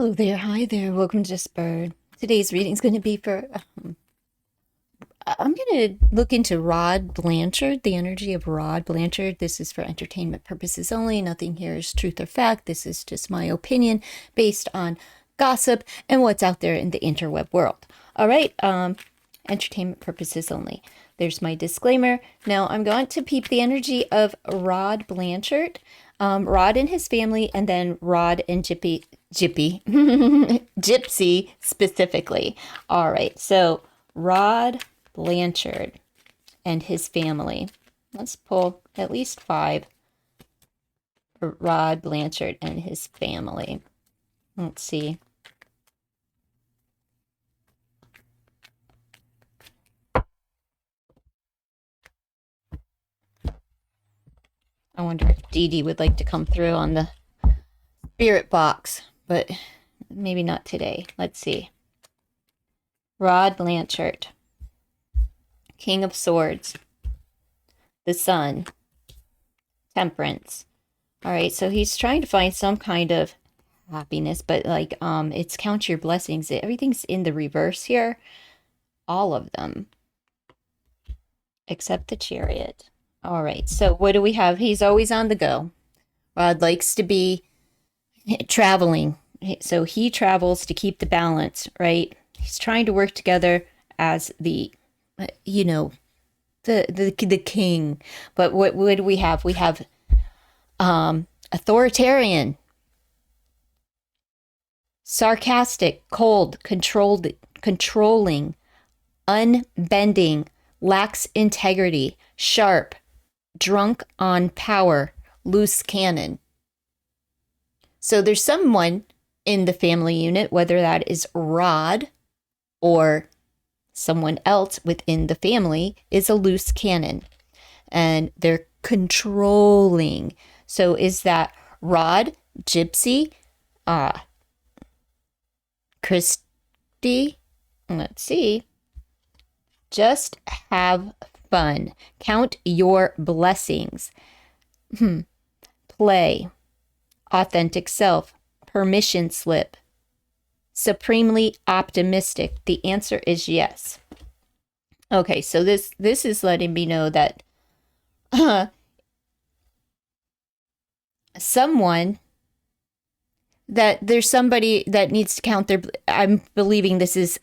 Hello there, hi there, welcome to Spur. Today's reading is going to be for, I'm going to look into Rod Blanchard, the energy of Rod Blanchard. This is for entertainment purposes only. Nothing here is truth or fact. This is just my opinion based on gossip and what's out there in the interweb world. All right, entertainment purposes only. There's my disclaimer. Now I'm going to peep the energy of Rod Blanchard, Rod and his family, and then Rod and Gypsy specifically. All right, so Rod Blanchard and his family. Let's pull at least 5 for Rod Blanchard and his family. Let's see. I wonder if Dee Dee would like to come through on the spirit box, but maybe not today. Let's see. Rod Blanchard, King of Swords, the Sun, Temperance. All right, so he's trying to find some kind of happiness, but like it's count your blessings. Everything's in the reverse here. All of them. Except the Chariot. All right, so what do we have? He's always on the go. Rod likes to be traveling. So he travels to keep the balance, right? He's trying to work together as the, the king. But what do we have? We have authoritarian, sarcastic, cold, controlling, unbending, lacks integrity, sharp, drunk on power, loose cannon. So there's someone in the family unit, whether that is Rod or someone else within the family, is a loose cannon. And they're controlling. So is that Rod, Gypsy, Christy? Let's see. Just have fun. Count your blessings. Play. Authentic self. Permission slip. Supremely optimistic. The answer is yes. Okay, so this is letting me know that there's somebody that needs to count their. I'm believing this is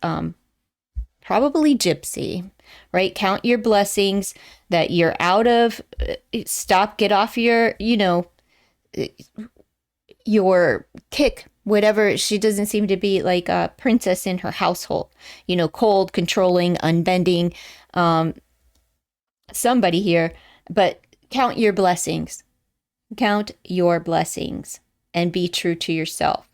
probably Gypsy, right? Count your blessings, that you're out of, get off your kick, whatever. She doesn't seem to be like a princess in her household, cold, controlling, unbending, somebody here, but count your blessings. Count your blessings and be true to yourself.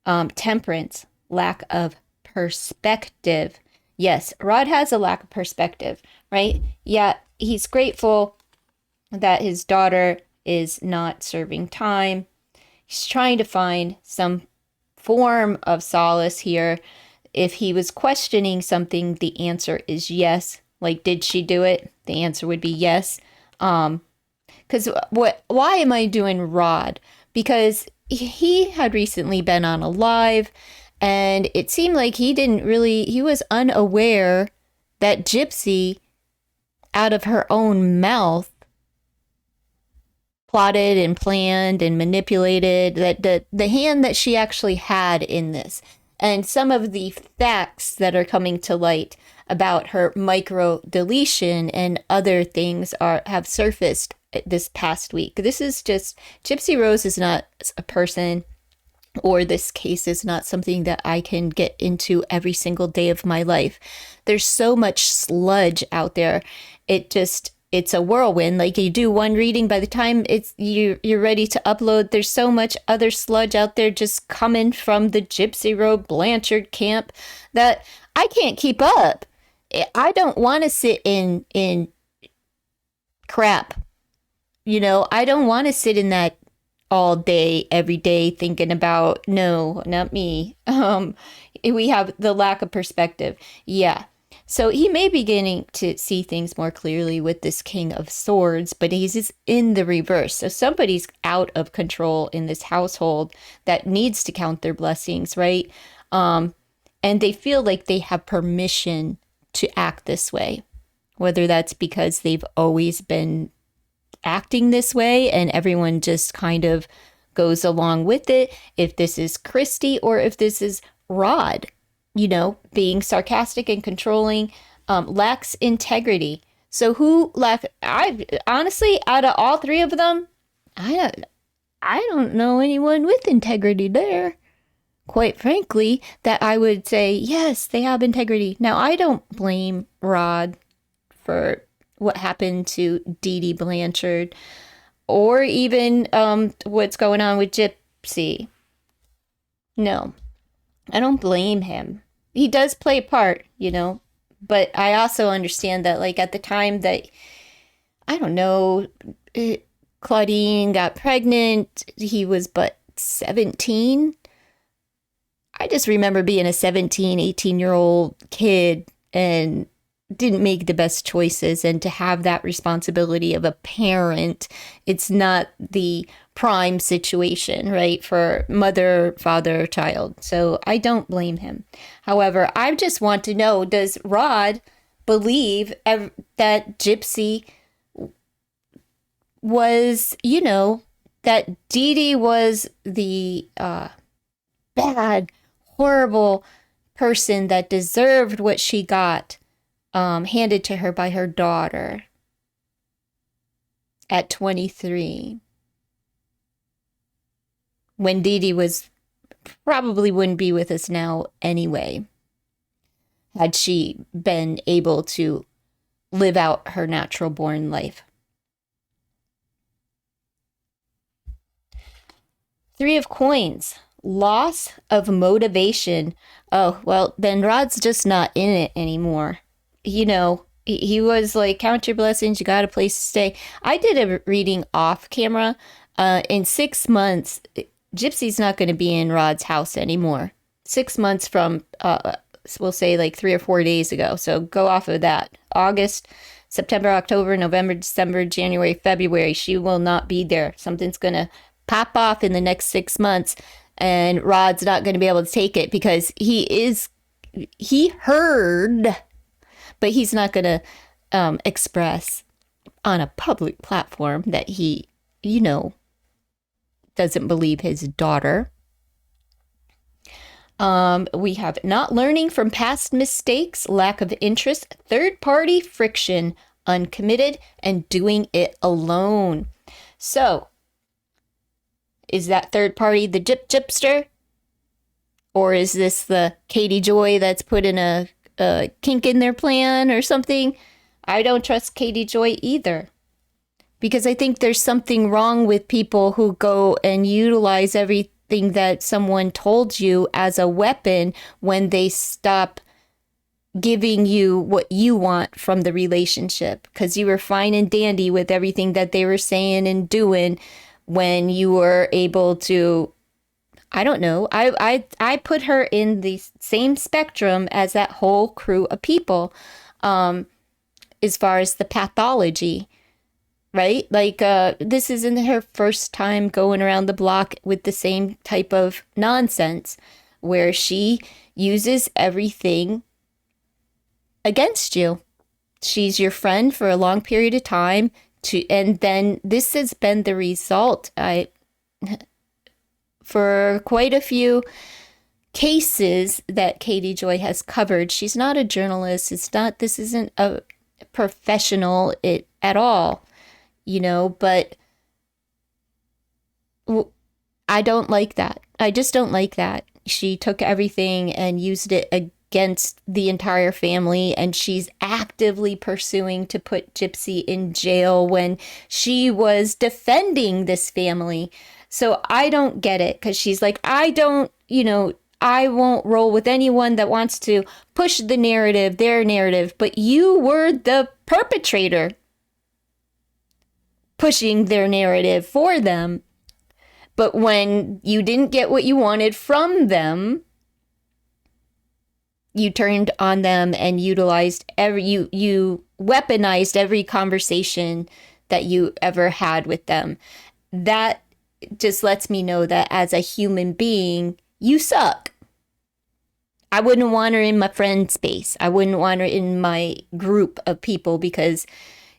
Temperance. Lack of perspective. Yes, Rod has a lack of perspective, right? Yeah, he's grateful that his daughter is not serving time. He's trying to find some form of solace here. If he was questioning something, the answer is yes. Like, did she do it? The answer would be yes. Because why am I doing Rod? Because he had recently been on a live, and it seemed like he was unaware that Gypsy, out of her own mouth, plotted and planned and manipulated, that the hand that she actually had in this. And some of the facts that are coming to light about her micro deletion and other things have surfaced this past week. This is just, Gypsy Rose is not a person, or this case is not something that I can get into every single day of my life. There's so much sludge out there. It's a whirlwind. Like, you do one reading, by the time you're ready to upload, there's so much other sludge out there just coming from the Gypsy Rose Blanchard camp that I can't keep up. I don't want to sit in crap. I don't want to sit in that all day, every day, thinking about, no, not me. We have the lack of perspective. Yeah. So he may be beginning to see things more clearly with this King of Swords, but he's in the reverse. So somebody's out of control in this household that needs to count their blessings, right? And they feel like they have permission to act this way, whether that's because they've always been acting this way and everyone just kind of goes along with it. If this is Christy or if this is Rod, being sarcastic and controlling, lacks integrity. So I honestly, out of all three of them, I don't know anyone with integrity there. Quite frankly, that I would say, yes, they have integrity. Now, I don't blame Rod for what happened to Dee Dee Blanchard or even what's going on with Gypsy. No, I don't blame him. He does play a part, but I also understand that, like, at the time that, I don't know, Claudine got pregnant, he was but 17. I just remember being a 17, 18-year-old kid and didn't make the best choices, and to have that responsibility of a parent, it's not the prime situation, right, for mother, father, child. So I don't blame him. However, I just want to know, does Rod believe that Gypsy was, that Dee Dee was the bad, horrible person that deserved what she got handed to her by her daughter at 23, when Dee Dee probably wouldn't be with us now anyway, had she been able to live out her natural born life. Three of Coins, loss of motivation. Oh, well, then Rod's just not in it anymore. He was like, count your blessings, you got a place to stay. I did a reading off camera. In 6 months, Gypsy's not going to be in Rod's house anymore. 6 months from, we'll say like 3 or 4 days ago. So go off of that. August, September, October, November, December, January, February. She will not be there. Something's going to pop off in the next 6 months. And Rod's not going to be able to take it because he heard, but he's not going to express on a public platform that he, doesn't believe his daughter. We have not learning from past mistakes, lack of interest, third-party friction, uncommitted, and doing it alone. So, is that third party the gypster? Or is this the Katie Joy that's put in a kink in their plan or something? I don't trust Katie Joy either. Because I think there's something wrong with people who go and utilize everything that someone told you as a weapon when they stop giving you what you want from the relationship. Because you were fine and dandy with everything that they were saying and doing when you were able to, I don't know, I put her in the same spectrum as that whole crew of people as far as the pathology. Right? Like, this isn't her first time going around the block with the same type of nonsense where she uses everything against you. She's your friend for a long period of time, and then this has been the result. For quite a few cases that Katie Joy has covered, she's not a journalist. This isn't a professional at all. But I don't like that. I just don't like that. She took everything and used it against the entire family, and she's actively pursuing to put Gypsy in jail when she was defending this family. So I don't get it, because she's like, I won't roll with anyone that wants to push the narrative, their narrative, but you were the perpetrator pushing their narrative for them. But when you didn't get what you wanted from them, you turned on them and utilized you weaponized every conversation that you ever had with them. That just lets me know that as a human being, you suck. I wouldn't want her in my friend space. I wouldn't want her in my group of people because,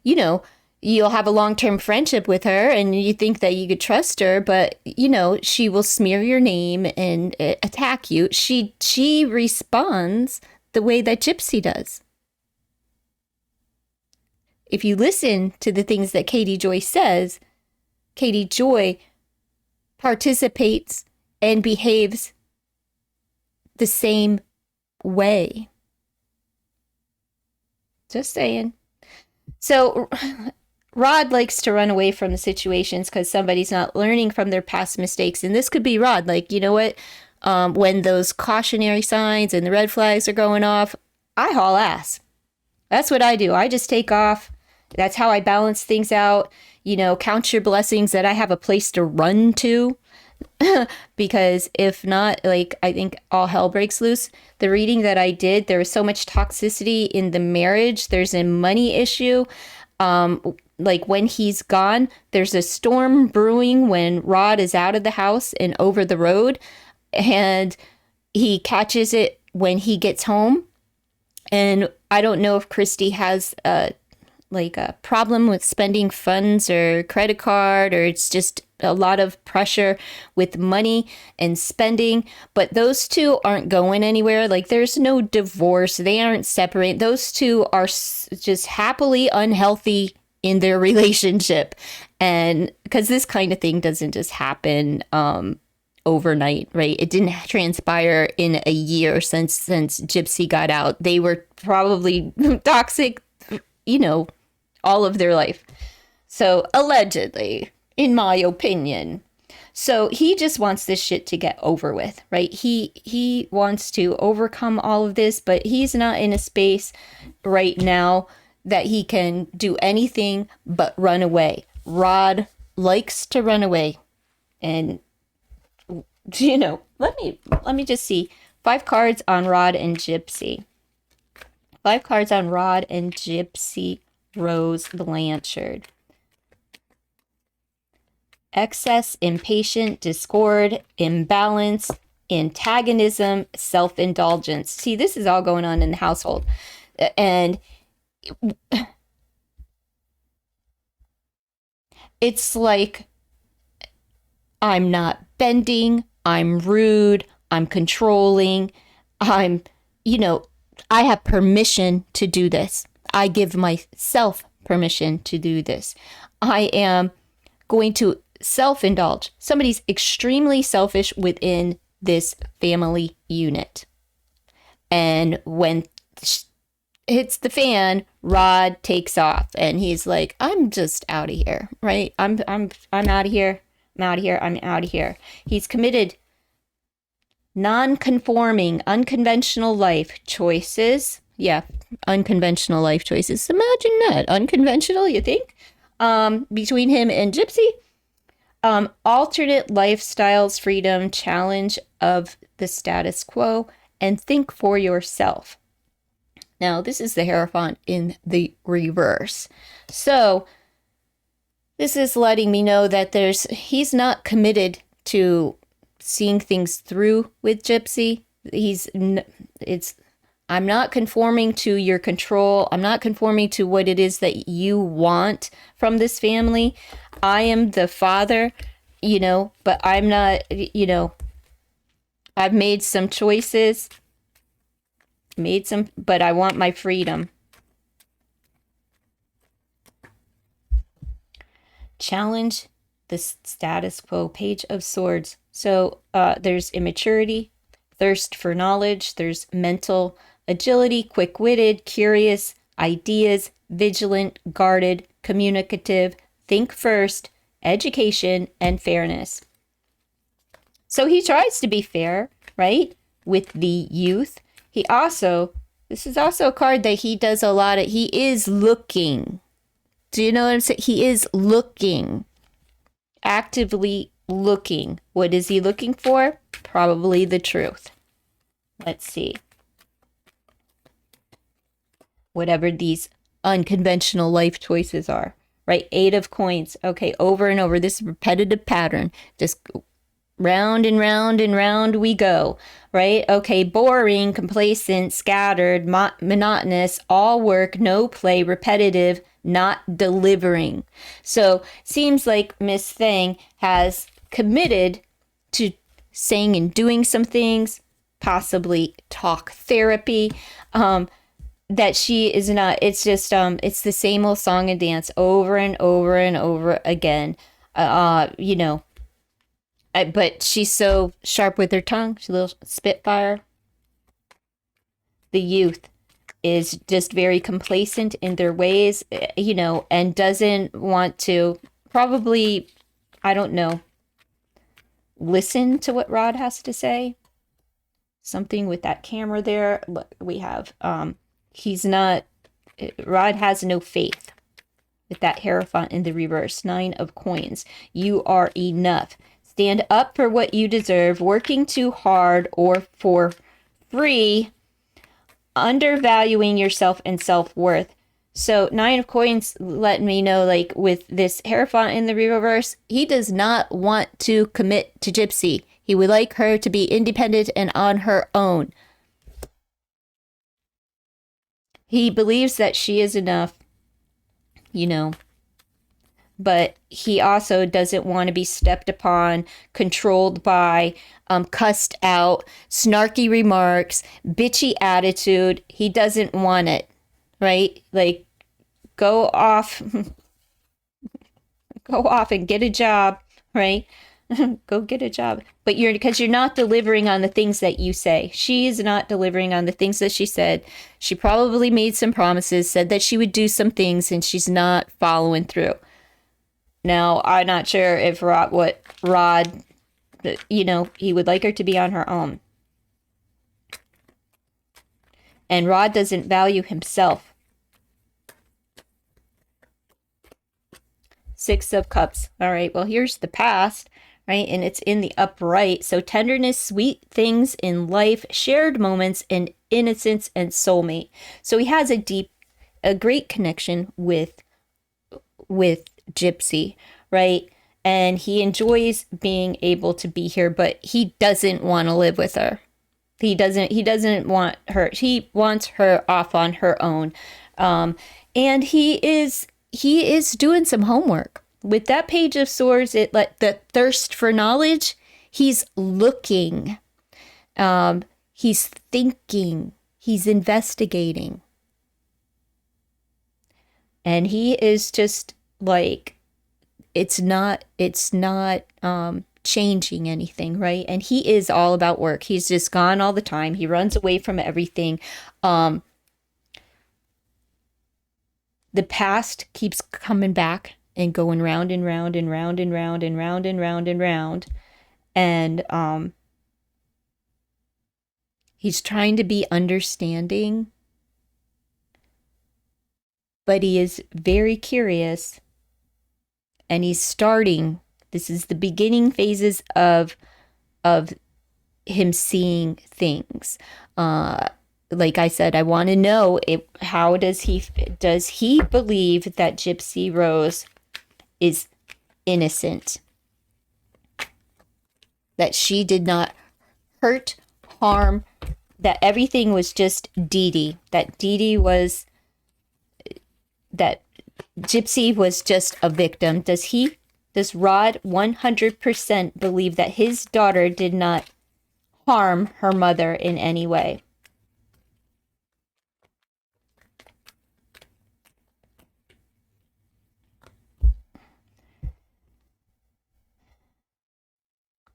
you know, you'll have a long-term friendship with her and you think that you could trust her, but you know, she will smear your name and attack you. She responds the way that Gypsy does. If you listen to the things that Katie Joy says, Katie Joy participates and behaves the same way. Just saying. So Rod likes to run away from the situations because somebody's not learning from their past mistakes. And this could be Rod. Like, you know what? When those cautionary signs and the red flags are going off, I haul ass. That's what I do. I just take off. That's how I balance things out. You know, count your blessings that I have a place to run to. Because if not, like, I think all hell breaks loose. The reading that I did, there was so much toxicity in the marriage. There's a money issue. Like when he's gone, there's a storm brewing when Rod is out of the house and over the road, and he catches it when he gets home. And I don't know if Christy has a problem with spending funds or credit card, or it's just a lot of pressure with money and spending, but those two aren't going anywhere. Like there's no divorce. They aren't separated. Those two are just happily unhealthy in their relationship. And because this kind of thing doesn't just happen overnight, right? It didn't transpire in a year since Gypsy got out. They were probably toxic, you know, all of their life. So allegedly, in my opinion. So he just wants this shit to get over with, right? He wants to overcome all of this, but he's not in a space right now that he can do anything but run away. Rod likes to run away. And, you know, let me just see. 5 cards on Rod and Gypsy. 5 cards on Rod and Gypsy Rose Blanchard. Excess, impatient, discord, imbalance, antagonism, self-indulgence. See, this is all going on in the household. And it's like, I'm not bending, I'm rude, I'm controlling, I have permission to do this. I give myself permission to do this. I am going to self-indulge. Somebody's extremely selfish within this family unit. And when hits the fan, Rod takes off and he's like, I'm just out of here, right? I'm out of here. I'm out of here. I'm out of here. He's committed non-conforming, unconventional life choices. Yeah, unconventional life choices. Imagine that. Unconventional, you think? Between him and Gypsy. Alternate lifestyles, freedom, challenge of the status quo, and think for yourself. Now, this is the Hierophant in the reverse. So, this is letting me know that he's not committed to seeing things through with Gypsy. I'm not conforming to your control. I'm not conforming to what it is that you want from this family. I am the father, but I'm not, I've made some choices, but I want my freedom. Challenge the status quo, Page of Swords. So there's immaturity, thirst for knowledge, there's mental agility, quick-witted, curious, ideas, vigilant, guarded, communicative, think first, education, and fairness. So he tries to be fair, right, with the youth. This is also a card that he does a lot of, he is looking. Do you know what I'm saying? He is looking, actively looking. What is he looking for? Probably the truth. Let's see. whatever these unconventional life choices are, right? 8 of coins. Okay, over and over, this repetitive pattern, just round and round and round we go, right? Okay, boring, complacent, scattered, monotonous, all work, no play, repetitive, not delivering. So seems like Miss Thing has committed to saying and doing some things, possibly talk therapy, that she is not, it's just, it's the same old song and dance over and over and over again. You know, but she's so sharp with her tongue. She's a little spitfire. The youth is just very complacent in their ways, you know, and doesn't want to probably, I don't know, listen to what Rod has to say. Something with that camera there. We have, he's not, Rod has no faith with that Hierophant in the reverse. 9 of coins. You are enough. Stand up for what you deserve, working too hard or for free, undervaluing yourself and self-worth. So 9 of coins let me know, like with this Hierophant in the reverse, he does not want to commit to Gypsy. He would like her to be independent and on her own. He believes that she is enough, you know, but he also doesn't want to be stepped upon, controlled by, cussed out, snarky remarks, bitchy attitude. He doesn't want it, right? Like, go off, go off and get a job, right? Go get a job. But because you're not delivering on the things that you say. She is not delivering on the things that she said. She probably made some promises, said that she would do some things, and she's not following through. Now, I'm not sure if Rod, you know, he would like her to be on her own. And Rod doesn't value himself. 6 of cups. All right, well, here's the past, right? And it's in the upright. So tenderness, sweet things in life, shared moments, and innocence and soulmate. So he has a great connection with Gypsy, right? And he enjoys being able to be here, but he doesn't want to live with her. He doesn't want her. He wants her off on her own. And he is doing some homework. With that Page of Swords, it let the thirst for knowledge, he's looking. He's thinking. He's investigating. And he is just like, it's not changing anything, right? And he is all about work. He's just gone all the time. He runs away from everything. The past keeps coming back and going round and round and round and round and round and round and round. And he's trying to be understanding, but he is very curious. And he's starting, this is the beginning phases of him seeing things. Like I said, I want to know, how does he believe that Gypsy Rose is innocent? That she did not hurt, harm, that everything was just Dee Dee. That Gypsy was just a victim. Does Rod 100% believe that his daughter did not harm her mother in any way?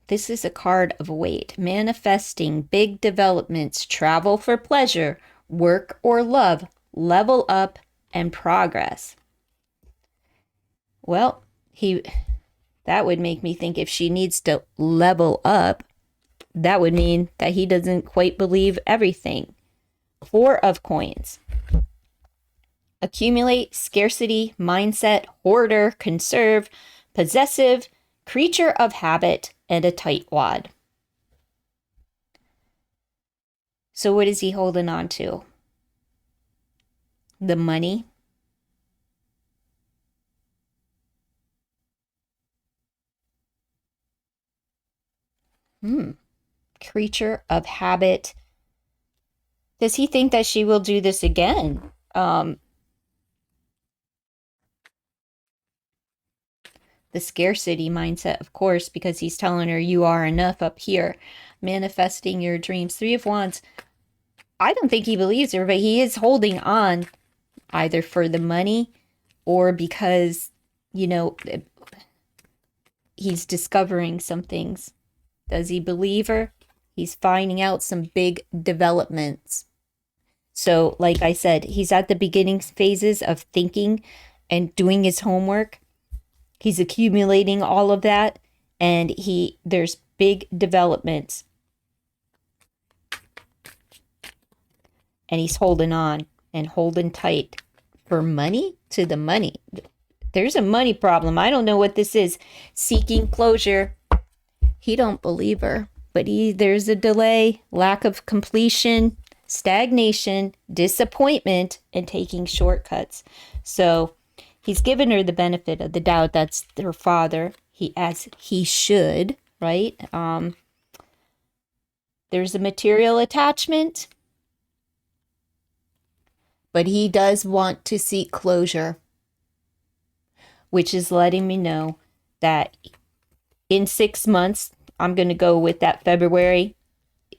This is a card of weight, manifesting big developments, travel for pleasure, work or love, level up, and progress. Well, that would make me think if she needs to level up, that would mean that he doesn't quite believe everything. 4 of coins. Accumulate, scarcity, mindset, hoarder, conserve, possessive, creature of habit, and a tightwad. So what is he holding on to? The money. Hmm. Creature of habit. Does he think that she will do this again? The scarcity mindset, of course, because he's telling her you are enough up here, manifesting your dreams. Three of Wands. I don't think he believes her, but he is holding on either for the money or because, you know, he's discovering some things. Does he believe her? He's finding out some big developments. So, like I said, he's at the beginning phases of thinking and doing his homework. He's accumulating all of that, and there's big developments. And he's holding on and holding tight for money to the money. There's a money problem. I don't know what this is. Seeking closure. He don't believe her, but there's a delay, lack of completion, stagnation, disappointment, and taking shortcuts. So he's given her the benefit of the doubt. That's her father. As he should, right? There's a material attachment, but he does want to seek closure, which is letting me know that in 6 months, I'm going to go with that February,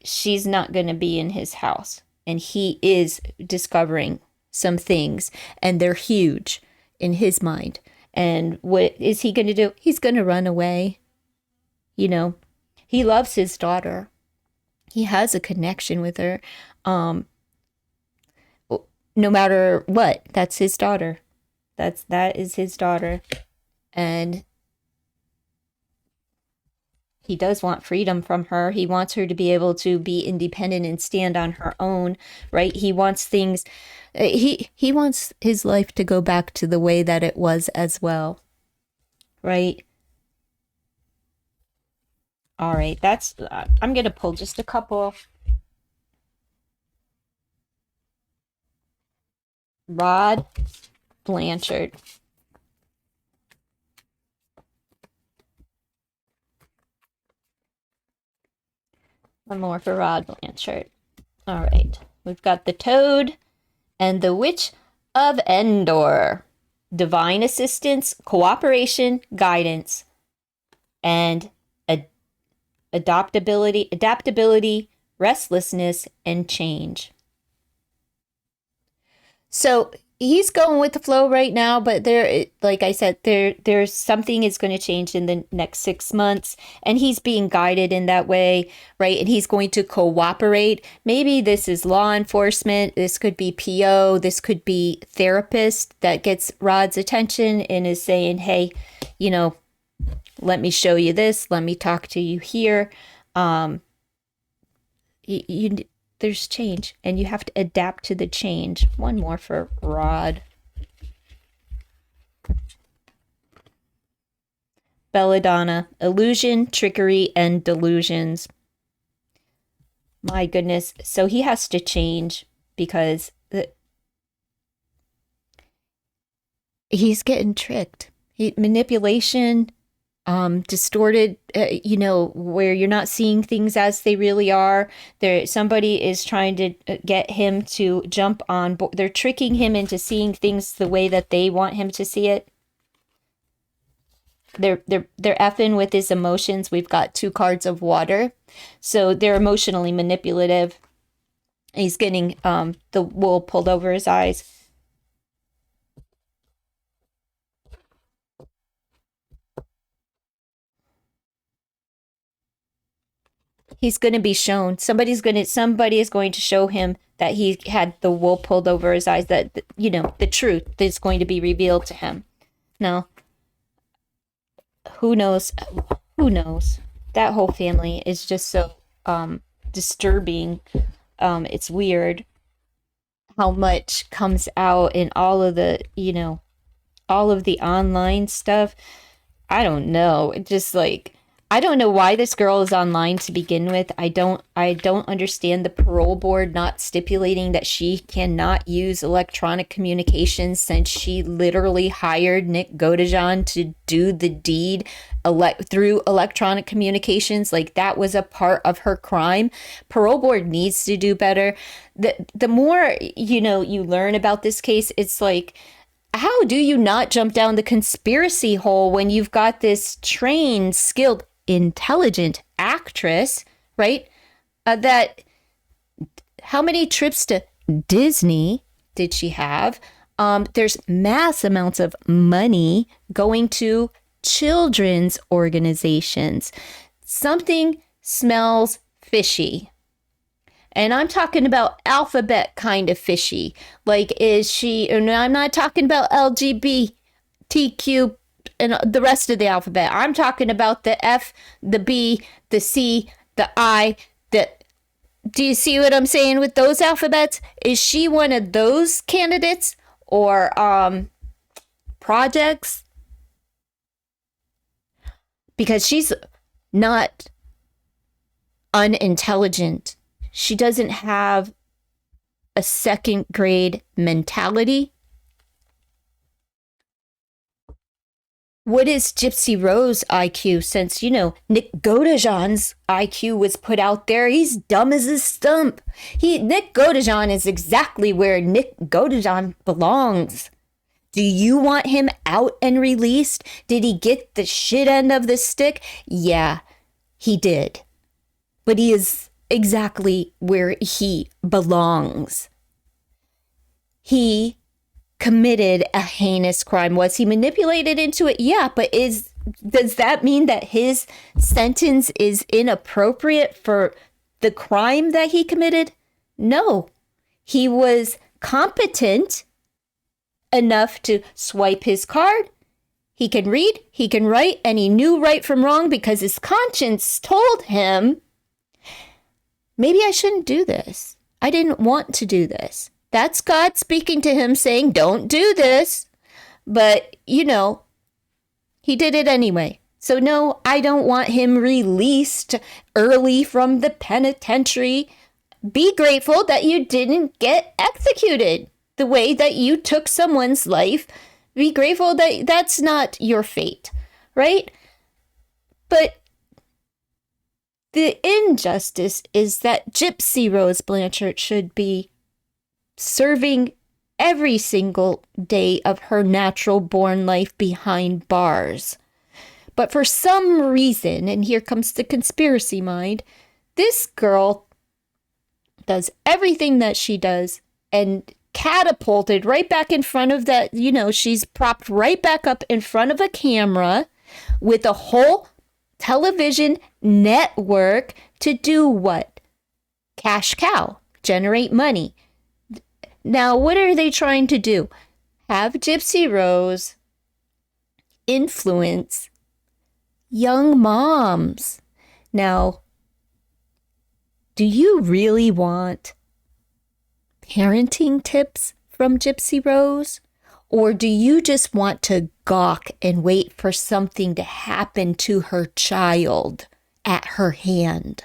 she's not going to be in his house. And he is discovering some things, and they're huge in his mind. And what is he going to do? He's going to run away. You know, he loves his daughter. He has a connection with her. No matter what, that's his daughter. That is his daughter. And he does want freedom from her. He wants her to be able to be independent and stand on her own, right? He wants things, he wants his life to go back to the way that it was as well, right? All right, I'm going to pull just a couple. Rod Blanchard. One more for Rod Blanchard. All right. We've got the Toad and the Witch of Endor. Divine assistance, cooperation, guidance, and adaptability, restlessness, and change. So he's going with the flow right now, but like I said, there's something is going to change in the next 6 months, and he's being guided in that way, right? And he's going to cooperate. Maybe this is law enforcement. This could be PO. This could be therapist that gets Rod's attention and is saying, hey, let me show you this. Let me talk to you here. There's change, and you have to adapt to the change. One more for Rod. Belladonna, illusion, trickery, and delusions. My goodness. So he has to change because he's getting tricked. Manipulation, distorted, where you're not seeing things as they really are. Somebody is trying to get him to jump on board. They're tricking him into seeing things the way that they want him to see it. They're effing with his emotions. We've got 2 cards of water, so they're emotionally manipulative. He's getting the wool pulled over his eyes. He's going to be shown. Somebody is going to show him that he had the wool pulled over his eyes, that, the truth is going to be revealed to him. Now, who knows? Who knows? That whole family is just so disturbing. It's weird how much comes out in all of the, all of the online stuff. I don't know. It just like, I don't know why this girl is online to begin with. I don't understand the parole board not stipulating that she cannot use electronic communications, since she literally hired Nick Godejohn to do the deed through electronic communications. Like, that was a part of her crime. Parole board needs to do better. The more, you learn about this case, it's like, how do you not jump down the conspiracy hole when you've got this trained, skilled, intelligent actress, right? How many trips to Disney did she have? There's mass amounts of money going to children's organizations. Something smells fishy. And I'm talking about alphabet kind of fishy. Like, I'm not talking about LGBTQ and the rest of the alphabet. I'm talking about the F, the B, the C, the I, do you see what I'm saying with those alphabets? Is she one of those candidates or projects? Because she's not unintelligent. She doesn't have a second grade mentality. What is Gypsy Rose IQ? Since, Nick Godejohn's IQ was put out there, he's dumb as a stump. Nick Godejohn is exactly where Nick Godejohn belongs. Do you want him out and released? Did he get the shit end of the stick? Yeah, he did. But he is exactly where he belongs. He committed a heinous crime. Was he manipulated into it? Yeah, but does that mean that his sentence is inappropriate for the crime that he committed? No. He was competent enough to swipe his card. He can read, he can write, and he knew right from wrong because his conscience told him, maybe I shouldn't do this. I didn't want to do this. That's God speaking to him saying, don't do this. But, he did it anyway. So no, I don't want him released early from the penitentiary. Be grateful that you didn't get executed the way that you took someone's life. Be grateful that that's not your fate, right? But the injustice is that Gypsy Rose Blanchard should be serving every single day of her natural born life behind bars. But for some reason, and here comes the conspiracy mind, this girl does everything that she does and catapulted right back in front of that, she's propped right back up in front of a camera with a whole television network to do what? Cash cow, generate money. Now, what are they trying to do? Have Gypsy Rose influence young moms. Now, do you really want parenting tips from Gypsy Rose? Or do you just want to gawk and wait for something to happen to her child at her hand?